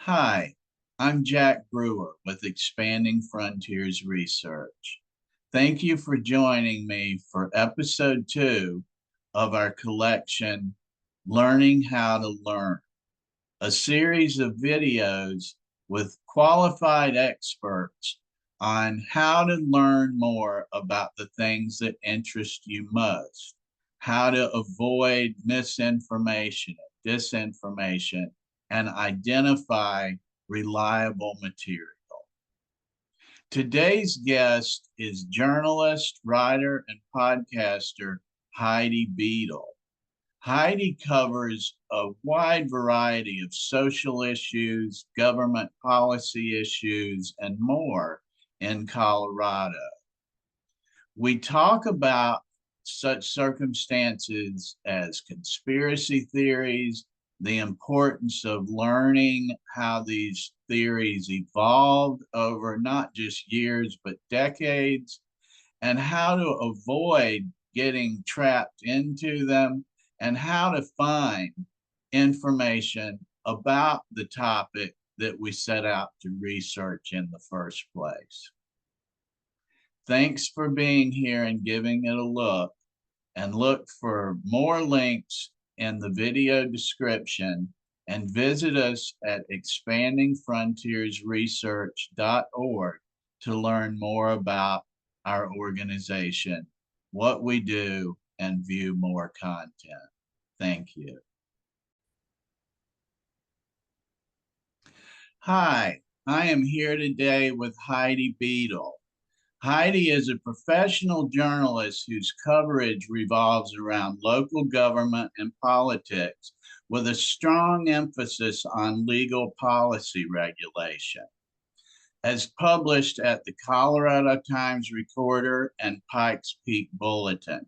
Hi, I'm Jack Brewer with Expanding Frontiers Research. Thank you for joining me for episode 2 of our collection, Learning How to Learn, a series of videos with qualified experts on how to learn more about the things that interest you most, how to avoid misinformation, disinformation, and identify reliable material. Today's guest is journalist, writer, and podcaster Heidi Beedle. Heidi covers a wide variety of social issues, government policy issues, and more in Colorado. We talk about such circumstances as conspiracy theories, the importance of learning how these theories evolved over not just years, but decades, and how to avoid getting trapped into them, and how to find information about the topic that we set out to research in the first place. Thanks for being here and giving it a look, and look for more links in the video description, and visit us at expandingfrontiersresearch.org to learn more about our organization, what we do, and view more content. Thank you. Hi, I am here today with Heidi Beedle. Heidi is a professional journalist whose coverage revolves around local government and politics with a strong emphasis on legal policy regulation. As published at the Colorado Times Recorder and Pikes Peak Bulletin,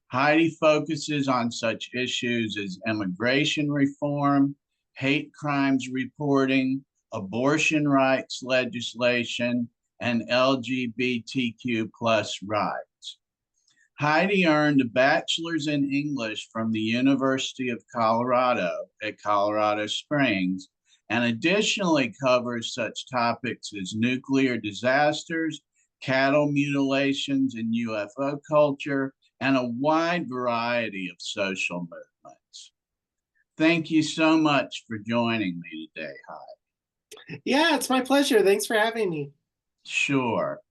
Heidi focuses on such issues as immigration reform, hate crimes reporting, abortion rights legislation, and LGBTQ plus rights. Heidi earned a bachelor's in English from the University of Colorado at Colorado Springs, and additionally covers such topics as nuclear disasters, cattle mutilations in UFO culture, and a wide variety of social movements. Thank you so much for joining me today, Heidi. Yeah, it's my pleasure. Thanks for having me. Sure.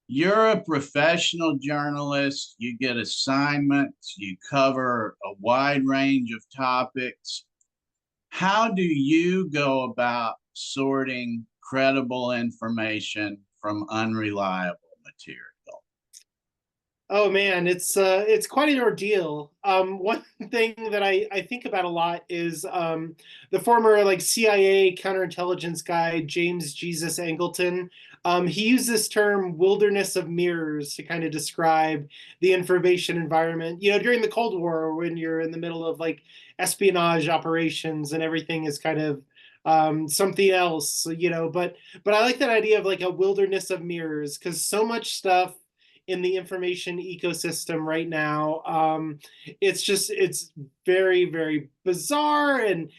You're a professional journalist, you get assignments, you cover a wide range of topics. How do you go about sorting credible information from unreliable material? Oh man, it's quite an ordeal. One thing that I think about a lot is the former like CIA counterintelligence guy James Jesus Angleton. He used this term "wilderness of mirrors" to kind of describe the information environment. You know, during the Cold War, when you're in the middle of like espionage operations and everything is kind of something else, you know. But I like that idea of like a wilderness of mirrors because so much stuff in the information ecosystem right now. It's very very bizarre, and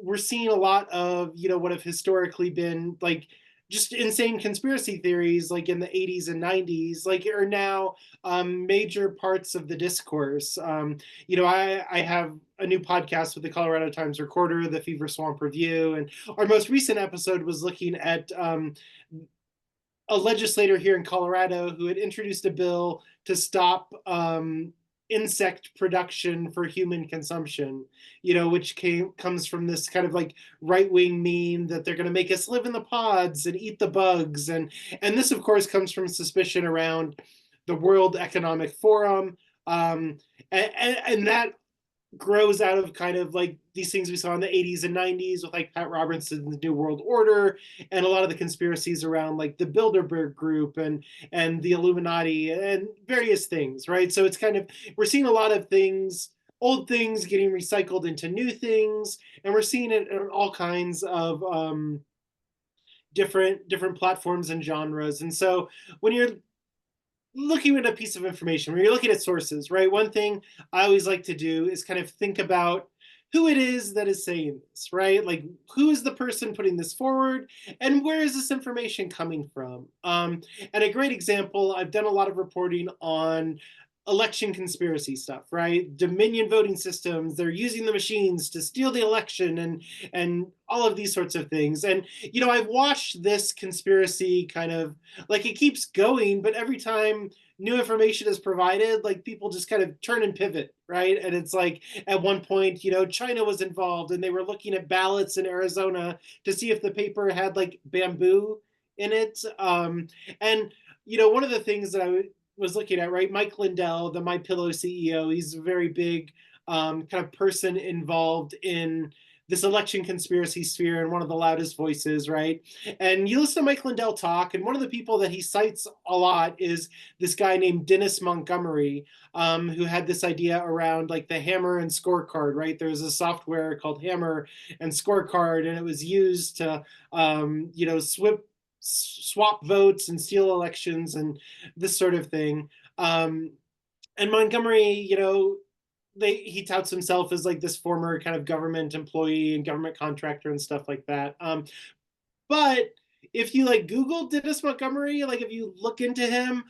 we're seeing a lot of what have historically been like just insane conspiracy theories like in the 80s and 90s like are now major parts of the discourse. I have a new podcast with the Colorado Times Recorder, the Fever Swamp Review, and our most recent episode was looking at a legislator here in Colorado who had introduced a bill to stop insect production for human consumption, which comes from this kind of like right-wing meme that they're going to make us live in the pods and eat the bugs. And this, of course, comes from suspicion around the World Economic Forum. And that grows out of kind of like these things we saw in the 80s and 90s with like Pat Robertson's New World Order and a lot of the conspiracies around like the Bilderberg group and the Illuminati and various things, right? So it's kind of, we're seeing a lot of things, old things getting recycled into new things, and we're seeing it in all kinds of different platforms and genres. And so when you're looking at a piece of information, when you're looking at sources, right? One thing I always like to do is kind of think about who it is that is saying this, right? Like, who is the person putting this forward, and where is this information coming from? And a great example, I've done a lot of reporting on election conspiracy stuff, right? Dominion voting systems, they're using the machines to steal the election, and all of these sorts of things. And I've watched this conspiracy kind of, like, it keeps going, but every time new information is provided, like, people just kind of turn and pivot, right? And it's like, at one point, China was involved and they were looking at ballots in Arizona to see if the paper had like bamboo in it. And one of the things that was looking at, right? Mike Lindell, the My Pillow CEO, he's a very big kind of person involved in this election conspiracy sphere and one of the loudest voices, right? And you listen to Mike Lindell talk, and one of the people that he cites a lot is this guy named Dennis Montgomery, who had this idea around like the hammer and scorecard, right? There's a software called Hammer and Scorecard, and it was used to, swap votes and steal elections and this sort of thing. And Montgomery, he touts himself as like this former kind of government employee and government contractor and stuff like that. But if you like Google Dennis Montgomery, like if you look into him,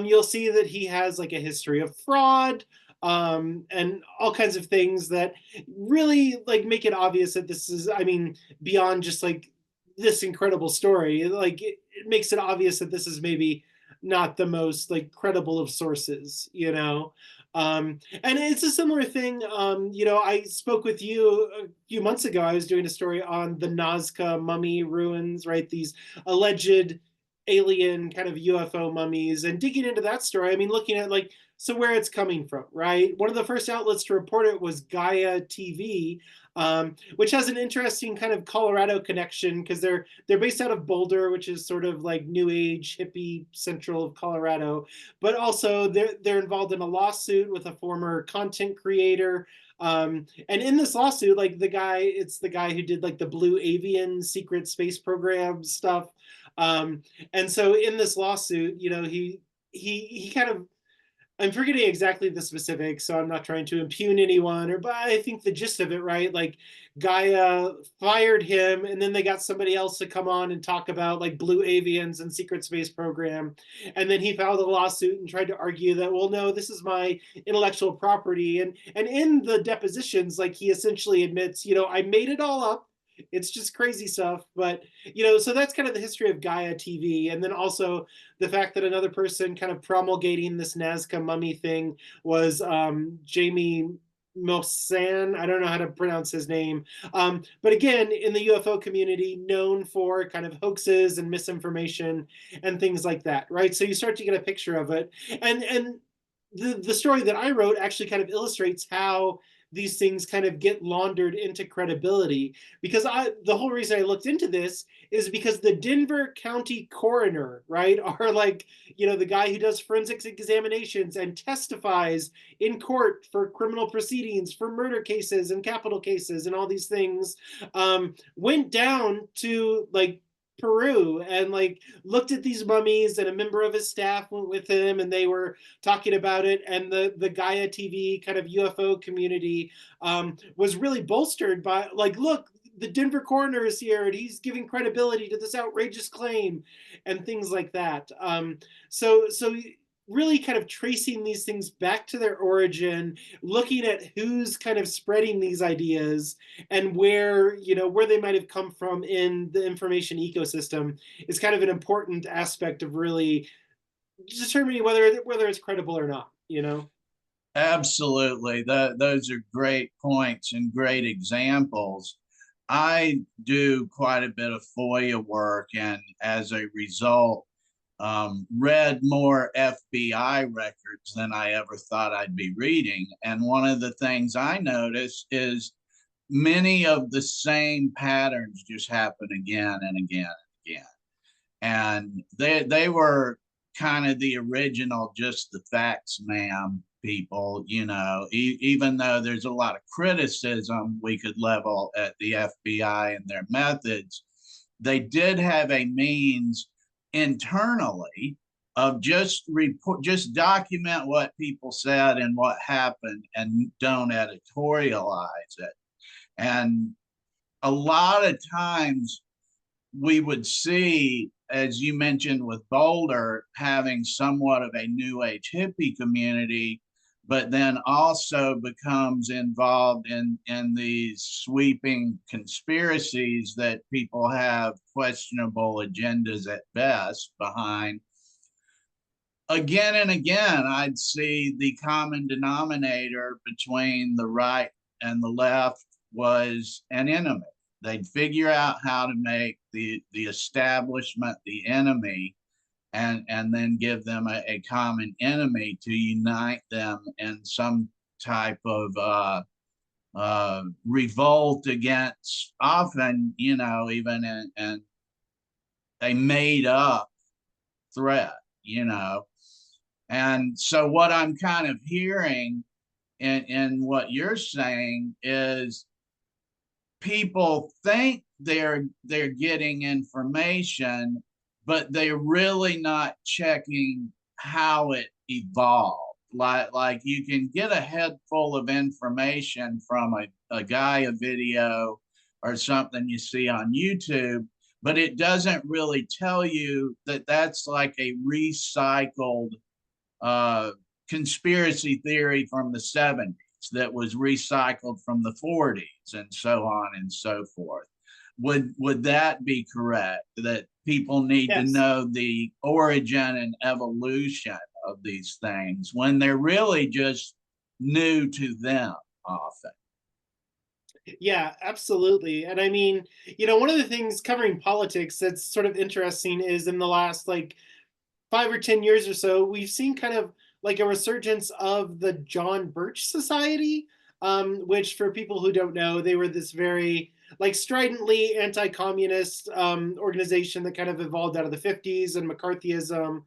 you'll see that he has like a history of fraud, and all kinds of things that really like make it obvious that this is, I mean, beyond just like this incredible story, like it makes it obvious that this is maybe not the most like credible of sources, and it's a similar thing. I spoke with you a few months ago. I was doing a story on the Nazca mummy ruins, right? These alleged alien kind of UFO mummies, and digging into that story. I mean, looking at like, so where it's coming from, right? One of the first outlets to report it was Gaia TV, which has an interesting kind of Colorado connection because they're based out of Boulder, which is sort of like new age hippie central of Colorado, but also they're involved in a lawsuit with a former content creator. And in this lawsuit, like it's the guy who did like the Blue Avian secret space program stuff. And so in this lawsuit, he kind of, I'm forgetting exactly the specifics, so I'm not trying to impugn anyone, but I think the gist of it, right? Like Gaia fired him, and then they got somebody else to come on and talk about like Blue Avians and Secret Space Program. And then he filed a lawsuit and tried to argue that, well, no, this is my intellectual property. And in the depositions, like he essentially admits, I made it all up. It's just crazy stuff. But, so that's kind of the history of Gaia TV. And then also the fact that another person kind of promulgating this Nazca mummy thing was Jamie Mosan. I don't know how to pronounce his name. But again, in the UFO community, known for kind of hoaxes and misinformation and things like that, right? So you start to get a picture of it. And the story that I wrote actually kind of illustrates how these things kind of get laundered into credibility, because the whole reason I looked into this is because the Denver County coroner, right, are like, the guy who does forensics examinations and testifies in court for criminal proceedings, for murder cases and capital cases and all these things, went down to like Peru and like looked at these mummies, and a member of his staff went with him and they were talking about it. And the Gaia TV kind of UFO community was really bolstered by like, look, the Denver coroner is here and he's giving credibility to this outrageous claim and things like that. So really kind of tracing these things back to their origin, looking at who's kind of spreading these ideas and where they might have come from in the information ecosystem is kind of an important aspect of really determining whether it's credible or not. Absolutely. Those are great points and great examples. I do quite a bit of FOIA work, and as a result, read more FBI records than I ever thought I'd be reading. And one of the things I noticed is many of the same patterns just happen again and again and again. And they were kind of the original just the facts ma'am people, even though there's a lot of criticism we could level at the FBI and their methods, they did have a means internally of just document what people said and what happened and don't editorialize it. And a lot of times we would see, as you mentioned with Boulder, having somewhat of a new age hippie community, but then also becomes involved in these sweeping conspiracies that people have questionable agendas at best behind. Again and again, I'd see the common denominator between the right and the left was an enemy. They'd figure out how to make the establishment the enemy, and then give them a common enemy to unite them in some type of revolt against, often, even in a made up threat, you know. And so what I'm kind of hearing in what you're saying is people think they're getting information, but they're really not checking how it evolved. Like you can get a head full of information from a Gaia video or something you see on YouTube, but it doesn't really tell you that that's like a recycled uh, conspiracy theory from the 70s that was recycled from the 40s and so on and so forth. Would that be correct, that people need to Yes. know the origin and evolution of these things when they're really just new to them often? Yeah, absolutely. And I mean, one of the things covering politics that's sort of interesting is in the last like 5 or 10 years or so, we've seen kind of like a resurgence of the John Birch Society, which, for people who don't know, they were this very like stridently anti-communist organization that kind of evolved out of the 50s and McCarthyism,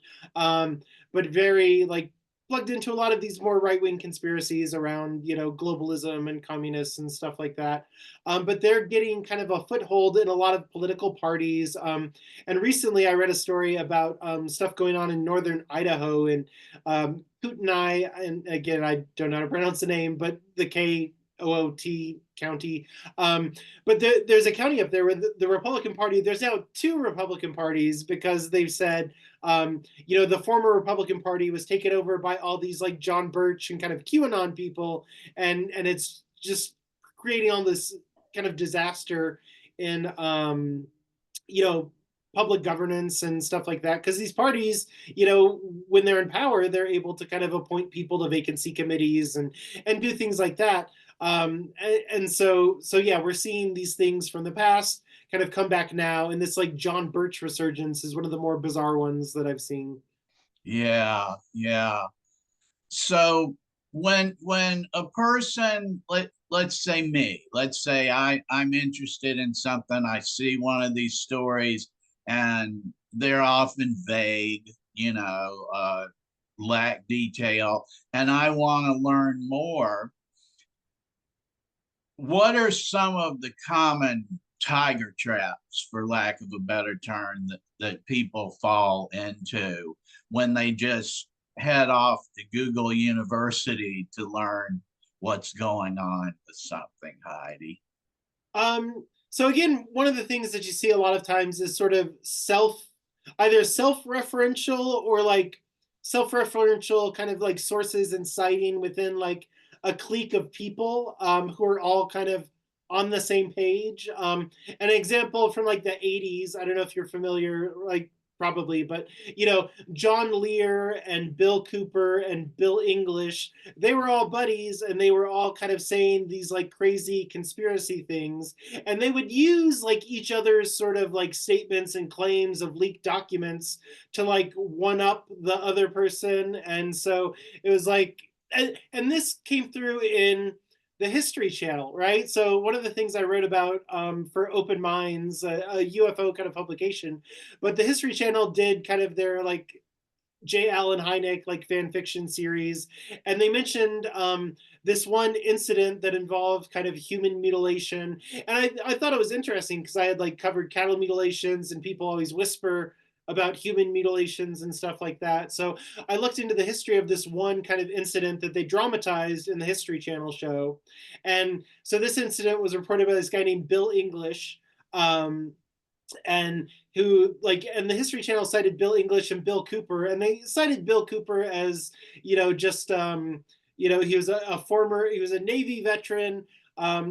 but very like plugged into a lot of these more right-wing conspiracies around globalism and communists and stuff like that. But they're getting kind of a foothold in a lot of political parties. And recently, I read a story about stuff going on in northern Idaho and Kootenai, and again, I don't know how to pronounce the name, but the Koot County. But there's a county up there where the Republican Party. There's now two Republican parties because they've said, the former Republican Party was taken over by all these like John Birch and kind of QAnon people, and it's just creating all this kind of disaster in public governance and stuff like that, because these parties, when they're in power, they're able to kind of appoint people to vacancy committees and do things like that. And so yeah, we're seeing these things from the past kind of come back now, and this like John Birch resurgence is one of the more bizarre ones that I've seen. Yeah, yeah. So when a person, let's say me, let's say I'm interested in something, I see one of these stories and they're often vague, lack detail, and I want to learn more. What are some of the common tiger traps, for lack of a better term, that people fall into when they just head off to Google University to learn what's going on with something, Heidi? So again, one of the things that you see a lot of times is sort of either self-referential or like self-referential kind of like sources and citing within like a clique of people who are all kind of on the same page. An example from like the 80s, I don't know if you're familiar, like probably, but John Lear and Bill Cooper and Bill English, they were all buddies and they were all kind of saying these like crazy conspiracy things, and they would use like each other's sort of like statements and claims of leaked documents to like one up the other person. And so it was like, and this came through in the History Channel, right? So one of the things I wrote about for Open Minds, a UFO kind of publication, but the History Channel did kind of their like J. Allen Hynek like fan fiction series, and they mentioned this one incident that involved kind of human mutilation, and I thought it was interesting because I had like covered cattle mutilations, and people always whisper about human mutilations and stuff like that. So I looked into the history of this one kind of incident that they dramatized in the History Channel show. And so this incident was reported by this guy named Bill English. And who like and the History Channel cited Bill English and Bill Cooper, and they cited Bill Cooper as just he was he was a Navy veteran,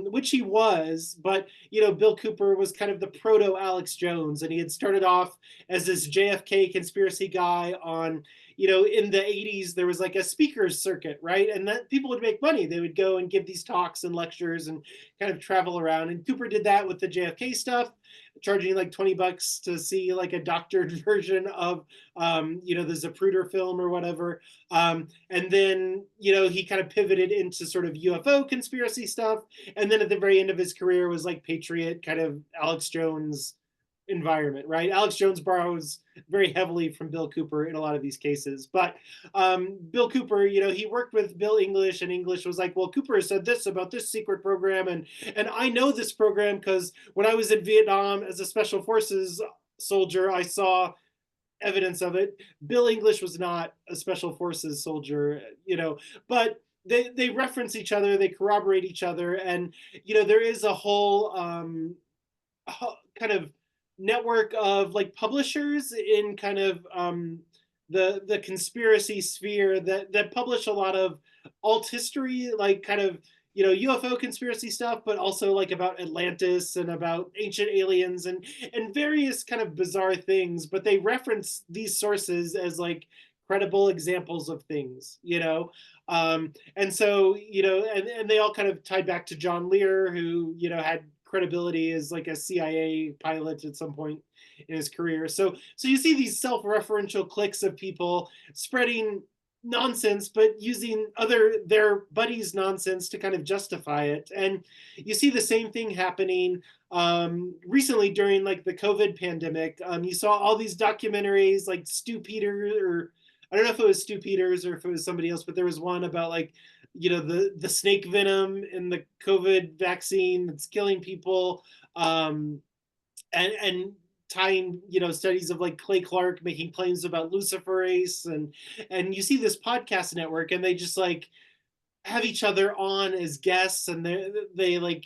which he was, but Bill Cooper was kind of the proto Alex Jones, and he had started off as this JFK conspiracy guy on in the 80s. There was like a speakers circuit, right? And that people would make money. They would go and give these talks and lectures and kind of travel around. And Cooper did that with the JFK stuff, charging like $20 to see like a doctored version of the Zapruder film or whatever. And then he kind of pivoted into sort of UFO conspiracy stuff, and then at the very end of his career was like Patriot kind of Alex Jones environment, right? Alex Jones borrows very heavily from Bill Cooper in a lot of these cases. But Bill Cooper, he worked with Bill English, and English was like, well, Cooper said this about this secret program, and I know this program because when I was in Vietnam as a special forces soldier, I saw evidence of it. Bill English was not a special forces soldier, but they reference each other, they corroborate each other, and there is a whole kind of network of like publishers in kind of the conspiracy sphere that publish a lot of alt history, like kind of UFO conspiracy stuff, but also like about Atlantis and about ancient aliens and various kind of bizarre things. But they reference these sources as like credible examples of things, and so and they all kind of tied back to John Lear, who had credibility as like a CIA pilot at some point in his career. So you see these self-referential cliques of people spreading nonsense, but using their buddies' nonsense to kind of justify it. And you see the same thing happening recently during like the COVID pandemic. You saw all these documentaries like Stu Peters, or I don't know if it was Stu Peters or if it was somebody else, but there was one about like the snake venom in the COVID vaccine that's killing people, and tying studies of like Clay Clark making claims about luciferase, and you see this podcast network, and they just like have each other on as guests, and they like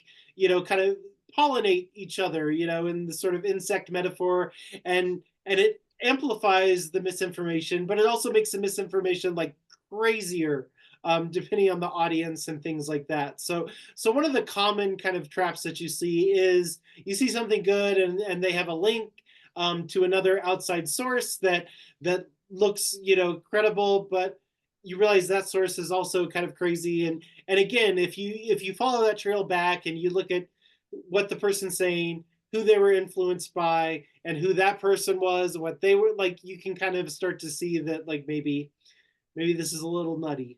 kind of pollinate each other in the sort of insect metaphor, and it amplifies the misinformation, but it also makes the misinformation like crazier, depending on the audience and things like that. So one of the common kind of traps that you see is you see something good, and they have a link to another outside source that looks credible, but you realize that source is also kind of crazy. And again, if you follow that trail back and you look at what the person's saying, who they were influenced by, and who that person was, what they were like, you can kind of start to see that like maybe this is a little nutty.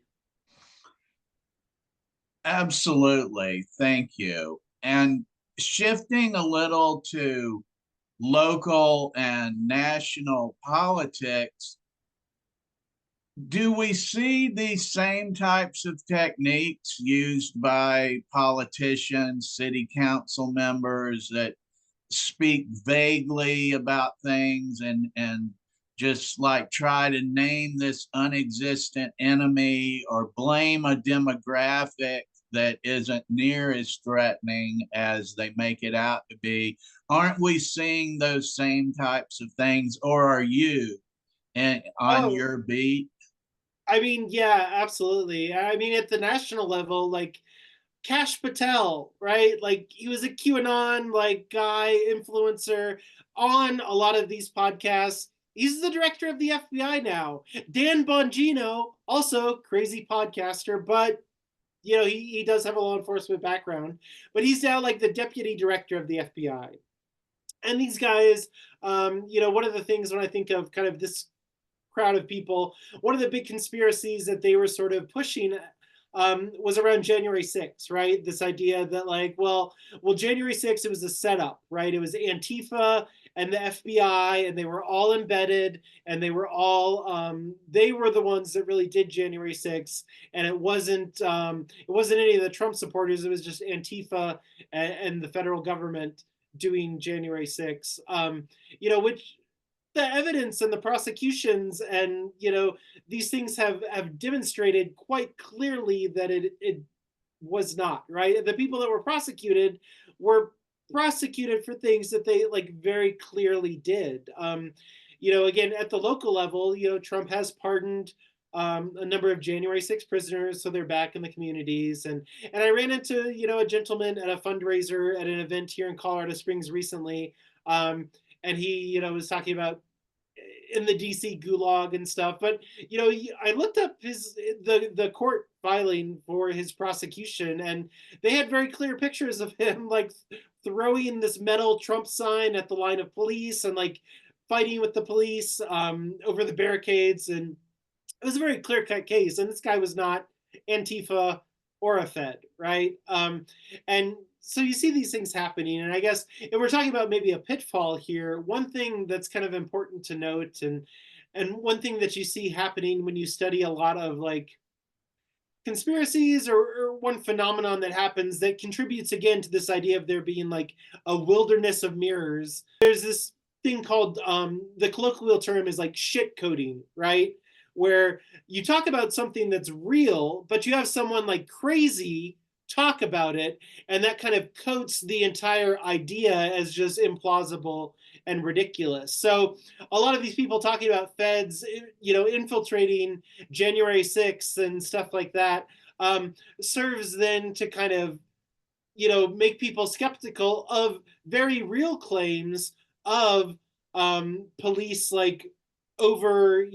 Absolutely. Thank you. And shifting a little to local and national politics, do we see these same types of techniques used by politicians, city council members that speak vaguely about things and just like try to name this unexistent enemy or blame a demographic that isn't near as threatening as they make it out to be? Aren't we seeing those same types of things, or are you on Oh, your beat? I mean, yeah, absolutely. I mean, at the national level, like Kash Patel, right? Like he was a QAnon like guy, influencer on a lot of these podcasts. He's the director of the FBI now. Dan Bongino, also crazy podcaster, but he does have a law enforcement background, but he's now like the deputy director of the FBI. And these guys, one of the things when I think of kind of this crowd of people, one of the big conspiracies that they were sort of pushing was around January 6th, right? This idea that like, well, January 6th, it was a setup, right? It was Antifa and the FBI, and they were all embedded, and they were all they were the ones that really did January 6th, and it wasn't any of the Trump supporters. It was just Antifa and the federal government doing January 6th, which the evidence and the prosecutions, and these things have demonstrated quite clearly that it was not right. The people that were prosecuted for things that they like very clearly did. Again, at the local level, Trump has pardoned a number of January 6th prisoners, so they're back in the communities. And I ran into a gentleman at a fundraiser at an event here in Colorado Springs recently, and he was talking about in the DC gulag and stuff. But I looked up the court filing for his prosecution, and they had very clear pictures of him like throwing this metal Trump sign at the line of police and like fighting with the police over the barricades. And it was a very clear-cut case, and this guy was not Antifa or a Fed, right? And so you see these things happening, and I guess if we're talking about maybe a pitfall here, one thing that's kind of important to note, and one thing that you see happening when you study a lot of like conspiracies, or one phenomenon that happens that contributes again to this idea of there being like a wilderness of mirrors. There's this thing called the colloquial term is like shit coding, right? Where you talk about something that's real, but you have someone like crazy talk about it, and that kind of coats the entire idea as just implausible and ridiculous. So a lot of these people talking about feds infiltrating January 6th and stuff like that serves then to kind of make people skeptical of very real claims of police like over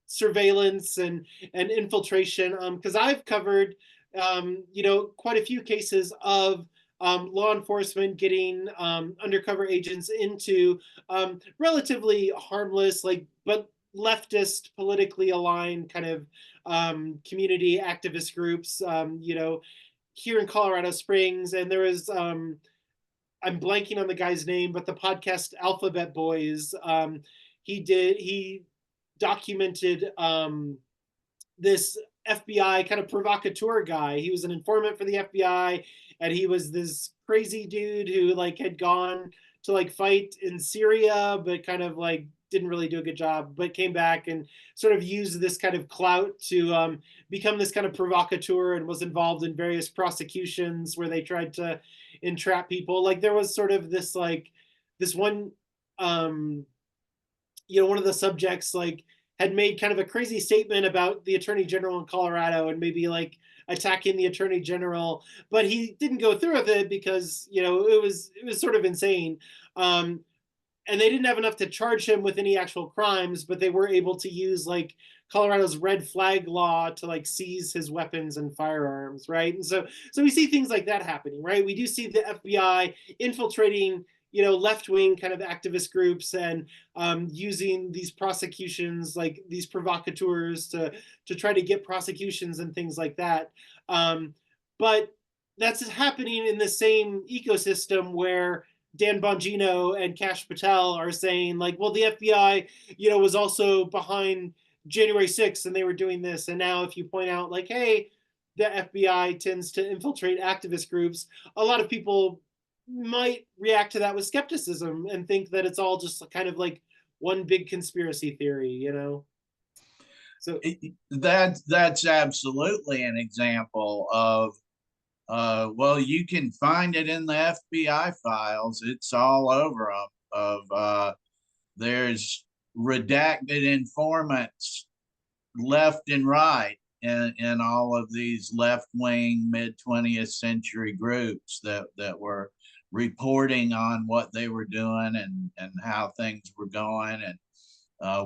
surveillance and infiltration, because I've covered quite a few cases of law enforcement getting undercover agents into relatively harmless, like, but leftist, politically aligned kind of community activist groups, here in Colorado Springs. And there was, I'm blanking on the guy's name, but the podcast Alphabet Boys, he documented this FBI kind of provocateur guy. He was an informant for the FBI, and he was this crazy dude who like had gone to like fight in Syria, but kind of like didn't really do a good job, but came back and sort of used this kind of clout to become this kind of provocateur, and was involved in various prosecutions where they tried to entrap people. Like there was sort of this like this one one of the subjects like had made kind of a crazy statement about the attorney general in Colorado and maybe like attacking the attorney general, but he didn't go through with it because it was sort of insane. And they didn't have enough to charge him with any actual crimes, but they were able to use like Colorado's red flag law to like seize his weapons and firearms, right? And so we see things like that happening, right? We do see the FBI infiltrating left-wing kind of activist groups and using these prosecutions, like these provocateurs, to try to get prosecutions and things like that. But that's happening in the same ecosystem where Dan Bongino and Kash Patel are saying like, well, the FBI, was also behind January 6th and they were doing this. And now if you point out like, hey, the FBI tends to infiltrate activist groups, a lot of people might react to that with skepticism and think that it's all just kind of like one big conspiracy theory, So that's absolutely an example of well, you can find it in the FBI files. It's all over them. There's redacted informants left and right in all of these left-wing mid-20th century groups that were reporting on what they were doing and how things were going, and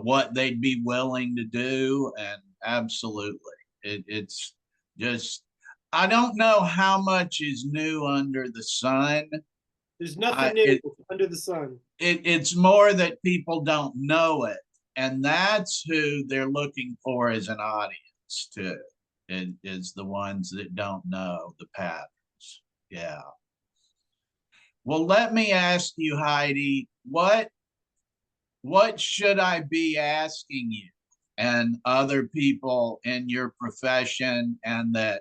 what they'd be willing to do. And absolutely, it's just, I don't know how much is new under the sun. There's nothing new under the sun. It's more that people don't know it, and that's who they're looking for as an audience too. Is the ones that don't know the patterns. Yeah. Well, let me ask you, Heidi, what should I be asking you and other people in your profession and that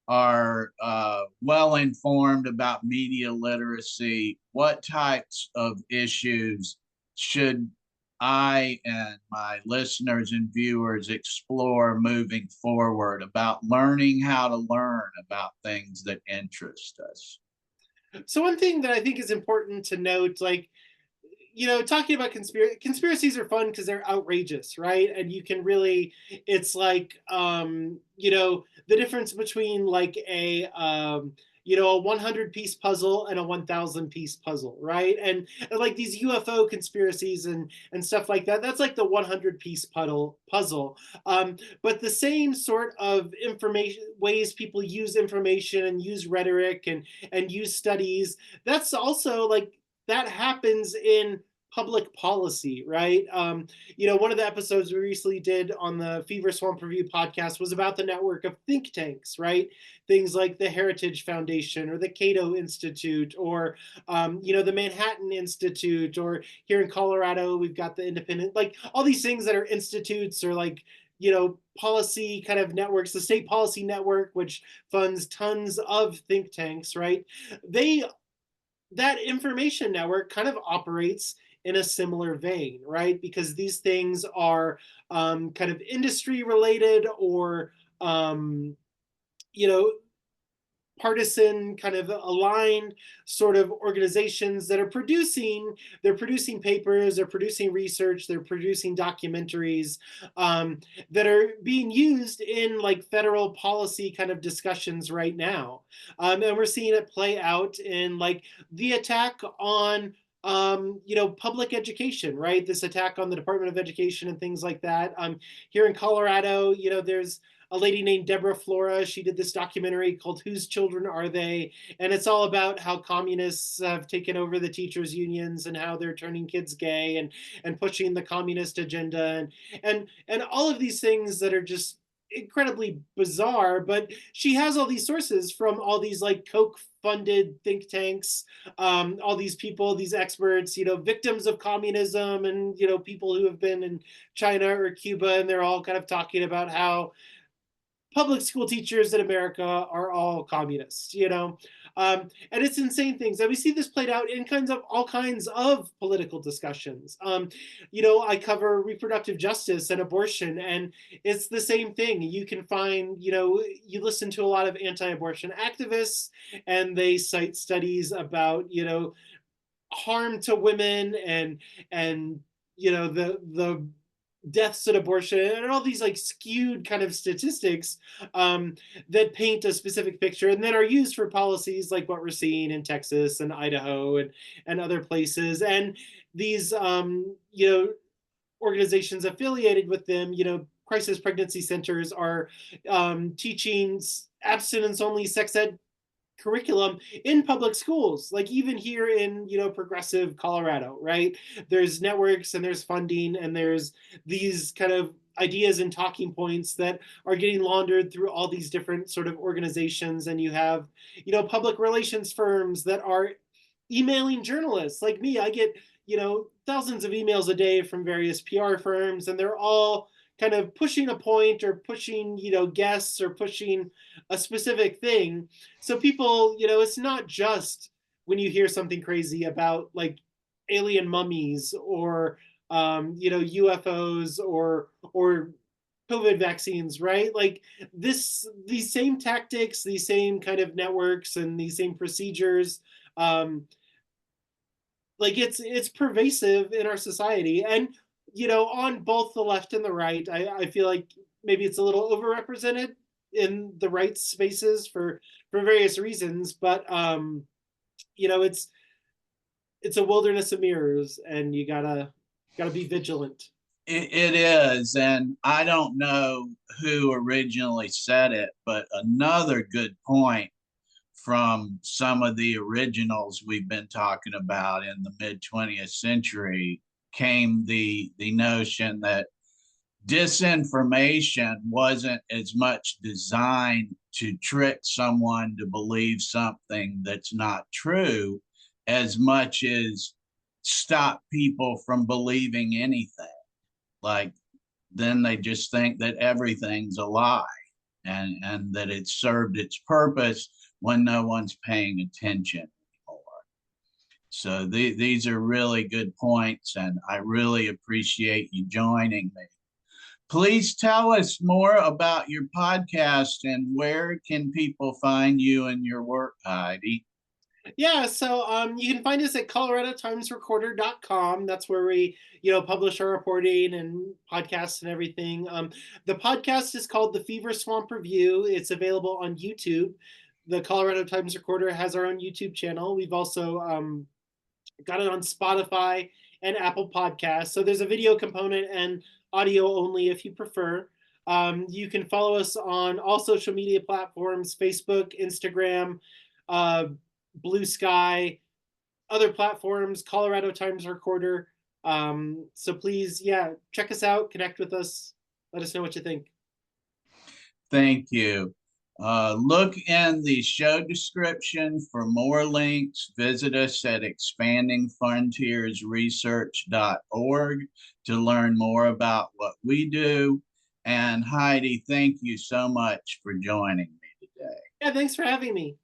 are well informed about media literacy? What types of issues should I and my listeners and viewers explore moving forward about learning how to learn about things that interest us. So one thing that I think is important to note, like, talking about conspiracies are fun because they're outrageous, right? And you can really, it's like, the difference between like a 100-piece puzzle and a 1,000-piece puzzle, right? And like these UFO conspiracies and stuff like that, that's like the 100-piece puzzle. But the same sort of information ways people use information and use rhetoric and use studies, that's also like that happens in public policy, right? One of the episodes we recently did on the Fever Swamp Review podcast was about the network of think tanks, right? Things like the Heritage Foundation or the Cato Institute or, the Manhattan Institute, or here in Colorado, we've got the Independent, like all these things that are institutes or like, policy kind of networks, the State Policy Network, which funds tons of think tanks, right? They That information network kind of operates in a similar vein, right? Because these things are kind of industry related or um, you know partisan kind of aligned sort of organizations that are producing papers, they're producing research, they're producing documentaries that are being used in like federal policy kind of discussions right now. And we're seeing it play out in like the attack on public education, right? This attack on the Department of Education and things like that. Here in Colorado, there's a lady named Deborah Flora. She did this documentary called Whose Children Are They? And it's all about how communists have taken over the teachers' unions and how they're turning kids gay and pushing the communist agenda and all of these things that are just incredibly bizarre. But she has all these sources from all these like Koch funded think tanks, all these people, these experts, victims of communism and, people who have been in China or Cuba, and they're all kind of talking about how public school teachers in America are all communists, and it's insane things. And we see this played out in all kinds of political discussions. I cover reproductive justice and abortion, and it's the same thing. You can find, you listen to a lot of anti-abortion activists, and they cite studies about, harm to women and the deaths at abortion and all these like skewed kind of statistics that paint a specific picture and then are used for policies like what we're seeing in Texas and Idaho and other places. And these organizations affiliated with them, crisis pregnancy centers, are teaching abstinence only sex ed curriculum in public schools, like even here in progressive Colorado, right? There's networks and there's funding and there's these kind of ideas and talking points that are getting laundered through all these different sort of organizations. And you have public relations firms that are emailing journalists like me. I get thousands of emails a day from various PR firms, and they're all kind of pushing a point or pushing guests or pushing a specific thing. So people, it's not just when you hear something crazy about like alien mummies or UFOs or COVID vaccines, right? Like these same tactics, these same kind of networks and these same procedures, like it's pervasive in our society. And on both the left and the right, I feel like maybe it's a little overrepresented in the right spaces for various reasons, but it's a wilderness of mirrors, and you gotta be vigilant. It is, and I don't know who originally said it, but another good point from some of the originals we've been talking about in the mid 20th century came the notion that disinformation wasn't as much designed to trick someone to believe something that's not true as much as stop people from believing anything. Like, then they just think that everything's a lie and that it served its purpose when no one's paying attention anymore. So these are really good points, and I really appreciate you joining me. Please tell us more about your podcast and where can people find you and your work, Heidi? Yeah, so you can find us at coloradotimesrecorder.com. That's where we, publish our reporting and podcasts and everything. The podcast is called The Fever Swamp Review. It's available on YouTube. The Colorado Times Recorder has our own YouTube channel. We've also got it on Spotify and Apple Podcasts. So there's a video component and audio only if you prefer. You can follow us on all social media platforms: Facebook, Instagram, uh, Blue Sky, other platforms, Colorado Times Recorder. So please, yeah, check us out, connect with us, let us know what you think. Thank you. Look in the show description for more links. Visit us at expandingfrontiersresearch.org to learn more about what we do. And Heidi, thank you so much for joining me today. Yeah, thanks for having me.